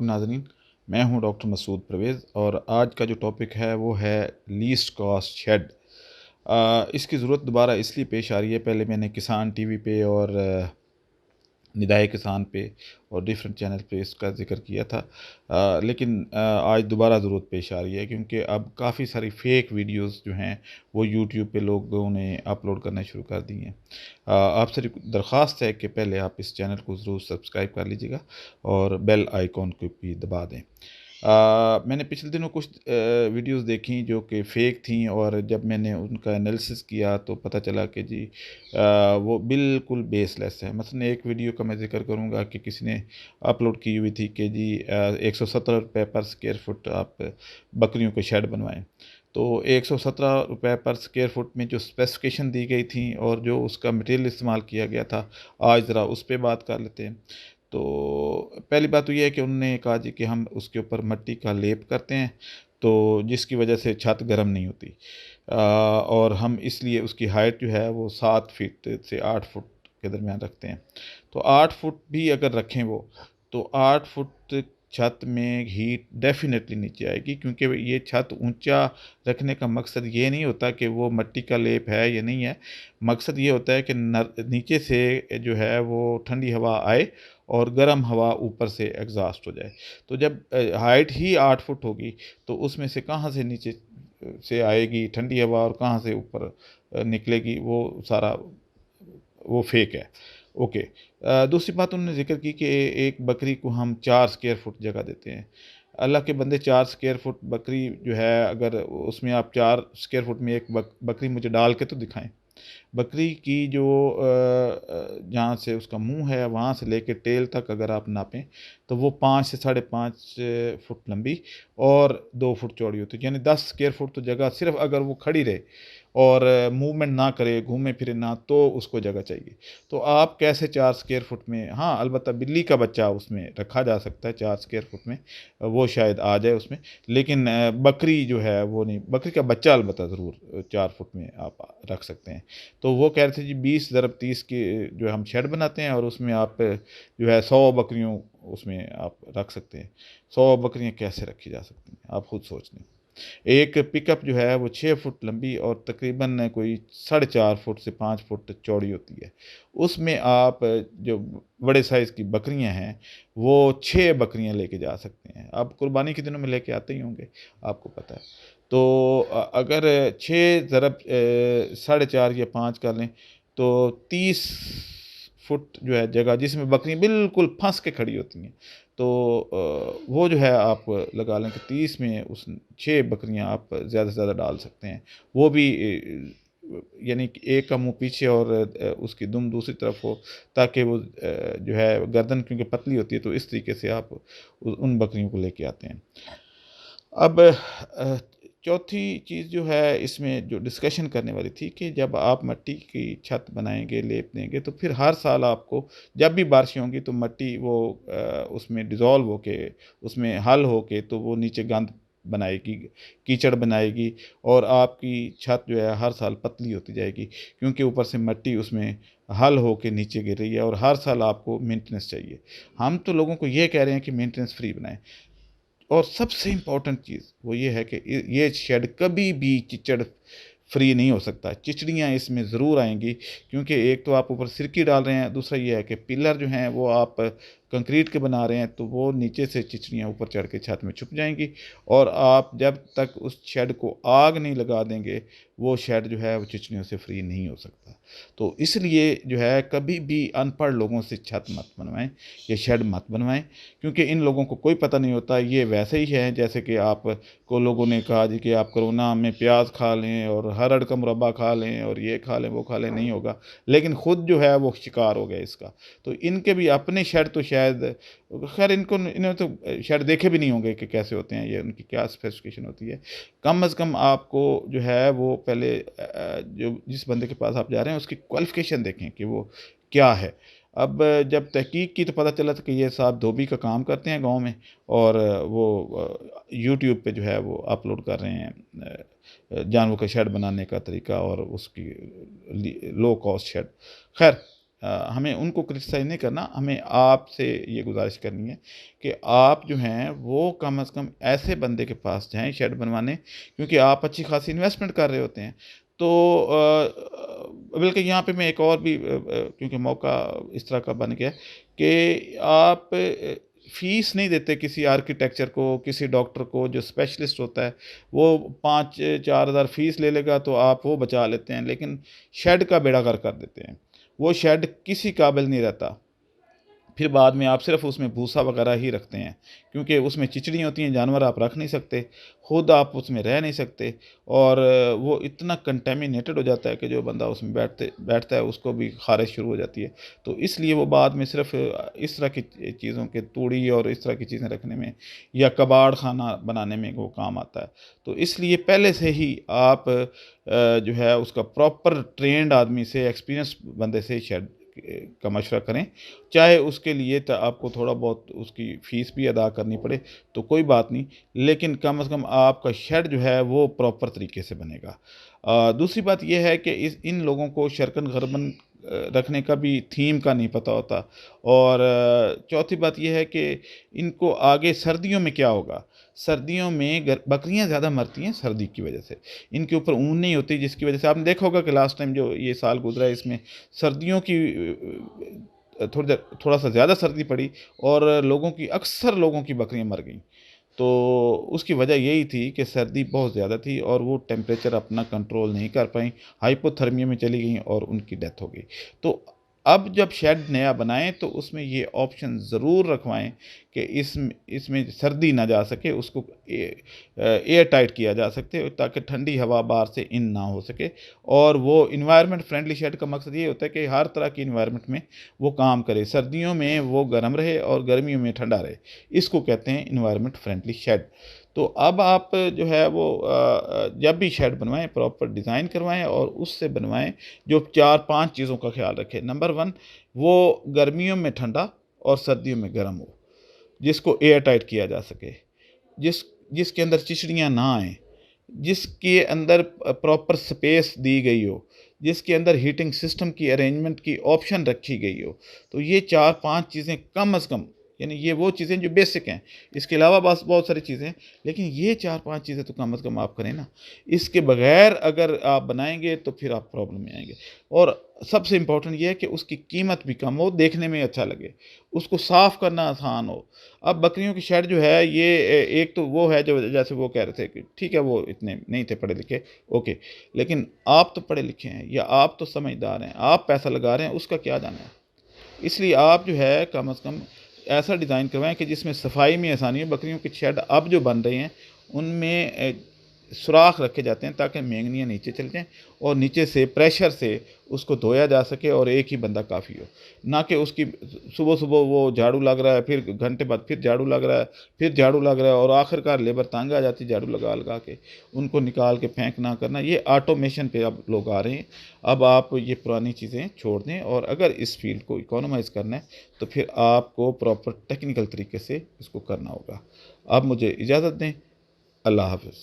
अलैकुम नाज़रीन, मैं हूं डॉक्टर मसूद परवेज़ और आज का जो टॉपिक है वो है लीस्ट कॉस्ट शेड। इसकी ज़रूरत दोबारा इसलिए पेश आ रही है, पहले मैंने किसान टीवी पे और निदाए किसान पे और डिफरेंट चैनल पे इसका ज़िक्र किया था। लेकिन आज दोबारा ज़रूरत पेश आ रही है क्योंकि अब काफ़ी सारी फ़ेक वीडियोस जो हैं वो यूट्यूब पे लोगों ने अपलोड करना शुरू कर दी हैं। आपसे दरख्वास्त है कि पहले आप इस चैनल को ज़रूर सब्सक्राइब कर लीजिएगा और बेल आइकॉन को भी दबा दें। मैंने पिछले दिनों कुछ वीडियोस देखी जो कि फ़ेक थी और जब मैंने उनका एनालिसिस किया तो पता चला कि जी वो बिल्कुल बेसलेस है। मसलन एक वीडियो का मैं ज़िक्र करूँगा कि किसी ने अपलोड की हुई थी कि जी 117 रुपये पर स्क्वायर फुट आप बकरियों के शेड बनवाएँ। तो 117 रुपये पर स्क्वायर फुट में जो स्पेसिफ़िकेशन दी गई थी और जो उसका मटेरियल इस्तेमाल किया गया था, आज ज़रा उस पे बात कर लेते हैं। तो पहली बात तो ये है कि उन्होंने कहा जी कि हम उसके ऊपर मिट्टी का लेप करते हैं, तो जिसकी वजह से छत गर्म नहीं होती। और हम इसलिए उसकी हाइट जो है वो 7 फीट से 8 फुट के दरमियान रखते हैं। तो 8 फुट भी अगर रखें वो, तो 8 फुट छत में हीट डेफ़िनेटली नीचे आएगी, क्योंकि ये छत ऊंचा रखने का मकसद ये नहीं होता कि वो मिट्टी का लेप है या नहीं है। मकसद ये होता है कि नीचे से जो है वो ठंडी हवा आए और गर्म हवा ऊपर से एग्जॉस्ट हो जाए। तो जब हाइट ही 8 फुट होगी तो उसमें से कहाँ से नीचे से आएगी ठंडी हवा और कहाँ से ऊपर निकलेगी, वो सारा वो फेक है। ओके। दूसरी बात उन्होंने ज़िक्र की कि एक बकरी को हम 4 स्क्वायर फुट जगह देते हैं। अल्लाह के बंदे, 4 स्क्वायर फुट बकरी जो है, अगर उसमें आप 4 स्क्वायर फुट में एक बकरी मुझे डाल के तो दिखाएँ। बकरी की जो जहाँ से उसका मुंह है वहाँ से लेके टेल तक अगर आप नापें तो वो 5 से 5.5 फुट लंबी और 2 फुट चौड़ी होती है। यानी 10 स्क्वायर फुट तो जगह सिर्फ अगर वो खड़ी रहे और मूवमेंट ना करे, घूमे फिरे ना, तो उसको जगह चाहिए। तो आप कैसे 4 स्क्वायर फुट में, हाँ अलबत्ता बिल्ली का बच्चा उसमें रखा जा सकता है 4 स्क्वायर फुट में, वो शायद आ जाए उसमें, लेकिन बकरी जो है वो नहीं। बकरी का बच्चा अलबत्ता ज़रूर 4 फुट में आप रख सकते हैं। तो वो कह रहे थे जी 20 × 30 की जो हम शेड बनाते हैं और उसमें आप जो है 100 बकरियों उसमें आप रख सकते हैं। 100 बकरियां कैसे रखी जा सकती हैं, आप खुद सोच लें। एक पिकअप जो है वो 6 फुट लंबी और तकरीबन कोई 4.5 फुट से 5 फुट चौड़ी होती है। उसमें आप जो बड़े साइज़ की बकरियां हैं वो 6 बकरियां लेके जा सकते हैं। आप कुर्बानी के दिनों में लेके आते ही होंगे, आपको पता है। तो अगर 6 ज़रब 4.5 या 5 कर लें तो 30 फुट जो है जगह जिसमें बकरियाँ बिल्कुल फँस के खड़ी होती हैं। तो वो जो है आप लगा लें कि 30 में उस 6 बकरियाँ आप ज़्यादा से ज़्यादा डाल सकते हैं। वो भी यानी कि एक का मुँह पीछे और उसकी दुम दूसरी तरफ हो, ताकि वो जो है गर्दन क्योंकि पतली होती है, तो इस तरीके से आप उन बकरियों को लेके आते हैं। अब चौथी चीज़ जो है इसमें जो डिस्कशन करने वाली थी कि जब आप मिट्टी की छत बनाएँगे, लेप देंगे, तो फिर हर साल आपको जब भी बारिशें होंगी तो मिट्टी वो उसमें डिज़ॉल्व होके, उसमें हल होके, तो वो नीचे गंद बनाएगी, कीचड़ बनाएगी और आपकी छत जो है हर साल पतली होती जाएगी, क्योंकि ऊपर से मिट्टी उसमें हल होके नीचे गिर रही है और हर साल आपको मेंटेनेंस चाहिए। हम तो लोगों को ये कह रहे हैं कि मेंटेनेंस फ्री बनाएँ। और सबसे इम्पोर्टेंट चीज़ वो ये है कि ये शेड कभी भी कीचड़ फ्री नहीं हो सकता। चिचड़ियाँ इसमें ज़रूर आएँगी, क्योंकि एक तो आप ऊपर सिरकी डाल रहे हैं, दूसरा ये है कि पिलर जो हैं वो आप कंक्रीट के बना रहे हैं, तो वो नीचे से चिचड़ियाँ ऊपर चढ़ के छत में छुप जाएँगी और आप जब तक उस शेड को आग नहीं लगा देंगे, वो शेड जो है वो चिचड़ियों से फ्री नहीं हो सकता। तो इसलिए जो है कभी भी अनपढ़ लोगों से छत मत बनवाएँ, ये शेड मत बनवाएँ, क्योंकि इन लोगों को कोई पता नहीं होता। ये वैसे ही है जैसे कि आप को लोगों ने कहा जी कि आप कोरोना में प्याज खा लें और हरड़ का मुरब्बा खा लें और ये खा लें वो खा लें, नहीं होगा, लेकिन खुद जो है वो शिकार हो गए इसका। तो इनके भी अपने शेड तो शायद, खैर इन्होंने तो शेड देखे भी नहीं होंगे कि कैसे होते हैं, ये उनकी क्या स्पेसिफिकेशन होती है। कम अज़ कम आपको जो है वो पहले जो जिस बंदे के पास आप जा रहे हैं उसकी क्वालिफिकेशन देखें कि वो क्या है। अब जब तहकीक की तो पता चला था कि ये साहब धोबी का काम करते हैं गाँव में और वो यूट्यूब पे जो है वो अपलोड कर रहे हैं जानवरों का शेड बनाने का तरीका और उसकी लो कॉस्ट शेड। खैर हमें उनको क्रिटिसाइज़ नहीं करना, हमें आपसे ये गुज़ारिश करनी है कि आप जो हैं वो कम से कम ऐसे बंदे के पास जाएँ शेड बनवाने, क्योंकि आप अच्छी खासी इन्वेस्टमेंट कर रहे होते हैं। तो बल्कि यहाँ पे मैं एक और भी क्योंकि मौका इस तरह का बन गया है कि आप फ़ीस नहीं देते किसी आर्किटेक्चर को, किसी डॉक्टर को जो स्पेशलिस्ट होता है, वो 5-4 हज़ार फ़ीस ले लेगा तो आप वो बचा लेते हैं, लेकिन शेड का बेड़ा गर्क कर देते हैं। वो शेड किसी काबिल नहीं रहता। फिर बाद में आप सिर्फ़ उसमें भूसा वगैरह ही रखते हैं, क्योंकि उसमें चिचड़ियाँ होती हैं, जानवर आप रख नहीं सकते, खुद आप उसमें रह नहीं सकते, और वो इतना कंटेमिनेटेड हो जाता है कि जो बंदा उसमें बैठता है उसको भी ख़ारिश शुरू हो जाती है। तो इसलिए वो बाद में सिर्फ़ इस तरह की चीज़ों के तूड़ी और इस तरह की चीज़ें रखने में या कबाड़ खाना बनाने में वो काम आता है। तो इसलिए पहले से ही आप जो है उसका प्रॉपर ट्रेन्ड आदमी से, एक्सपीरियंस बंदे से शेड का मशवरा करें। चाहे उसके लिए आपको थोड़ा बहुत उसकी फ़ीस भी अदा करनी पड़े तो कोई बात नहीं, लेकिन कम से कम आपका शेड जो है वो प्रॉपर तरीके से बनेगा। दूसरी बात ये है कि इन लोगों को शरकन गरबन रखने का भी थीम का नहीं पता होता, और चौथी बात ये है कि इनको आगे सर्दियों में क्या होगा। सर्दियों में बकरियां ज़्यादा मरती हैं सर्दी की वजह से, इनके ऊपर ऊन नहीं होती, जिसकी वजह से आपने देखा होगा कि लास्ट टाइम जो ये साल गुजरा है इसमें सर्दियों की थोड़ा सा ज़्यादा सर्दी पड़ी और अक्सर लोगों की बकरियां मर गईं। तो उसकी वजह यही थी कि सर्दी बहुत ज़्यादा थी और वो टेम्परेचर अपना कंट्रोल नहीं कर पाईं, हाइपोथर्मिया में चली गईं और उनकी डेथ हो गई। तो अब जब शेड नया बनाएँ तो उसमें ये ऑप्शन ज़रूर रखवाएँ कि इसमें सर्दी ना जा सके, उसको एयर टाइट किया जा सके ताकि ठंडी हवा बाहर से इन ना हो सके। और वो एनवायरनमेंट फ्रेंडली शेड का मकसद ये होता है कि हर तरह की एनवायरनमेंट में वो काम करे, सर्दियों में वो गर्म रहे और गर्मियों में ठंडा रहे। इसको कहते हैं एनवायरनमेंट फ्रेंडली शेड। तो अब आप जो है वो जब भी शेड बनवाएँ प्रॉपर डिज़ाइन करवाएँ और उससे बनवाएँ जो 4-5 चीज़ों का ख़्याल रखें। नंबर 1, वो गर्मियों में ठंडा और सर्दियों में गर्म हो, जिसको एयर टाइट किया जा सके, जिसके अंदर चिचड़ियाँ ना आएँ, जिसके अंदर प्रॉपर स्पेस दी गई हो, जिसके अंदर हीटिंग सिस्टम की अरेंजमेंट की ऑप्शन रखी गई हो। तो ये 4-5 चीज़ें कम से कम, यानी ये वो चीज़ें जो बेसिक हैं, इसके अलावा बस बहुत सारी चीज़ें हैं, लेकिन ये 4-5 चीज़ें तो कम से कम आप करें ना। इसके बगैर अगर आप बनाएँगे तो फिर आप प्रॉब्लम में आएँगे। और सबसे इम्पोर्टेंट ये है कि उसकी कीमत भी कम हो, देखने में अच्छा लगे, उसको साफ़ करना आसान हो। अब बकरियों की शेड जो है ये एक तो वो है जो जैसे वो कह रहे थे कि ठीक है वो इतने नहीं थे पढ़े लिखे, ओके, लेकिन आप तो पढ़े लिखे हैं या आप तो समझदार हैं, आप पैसा लगा रहे हैं, उसका क्या जाना है। इसलिए आप जो है कम से कम ऐसा डिज़ाइन करवाएँ कि जिसमें सफाई में आसानी हो। बकरियों के शेड अब जो बन रहे हैं उनमें सुराख रखे जाते हैं ताकि मेंगनियाँ नीचे चल जाएँ और नीचे से प्रेशर से उसको धोया जा सके और एक ही बंदा काफ़ी हो। ना कि उसकी सुबह-सुबह वो झाड़ू लग रहा है, फिर घंटे बाद फिर झाड़ू लग रहा है, फिर झाड़ू लग रहा है और आखिरकार लेबर तंग आ जाती है झाड़ू लगा-लगा के। उनको निकाल के फेंकना करना, ये ऑटोमेशन पे अब लोग आ रहे हैं। अब आप ये पुरानी चीज़ें छोड़ दें और अगर इस फ़ील्ड को इकोनॉमाइज़ करना है तो फिर आपको प्रॉपर टेक्निकल तरीके से इसको करना होगा। आप मुझे इजाज़त दें। अल्लाह हाफ़िज़।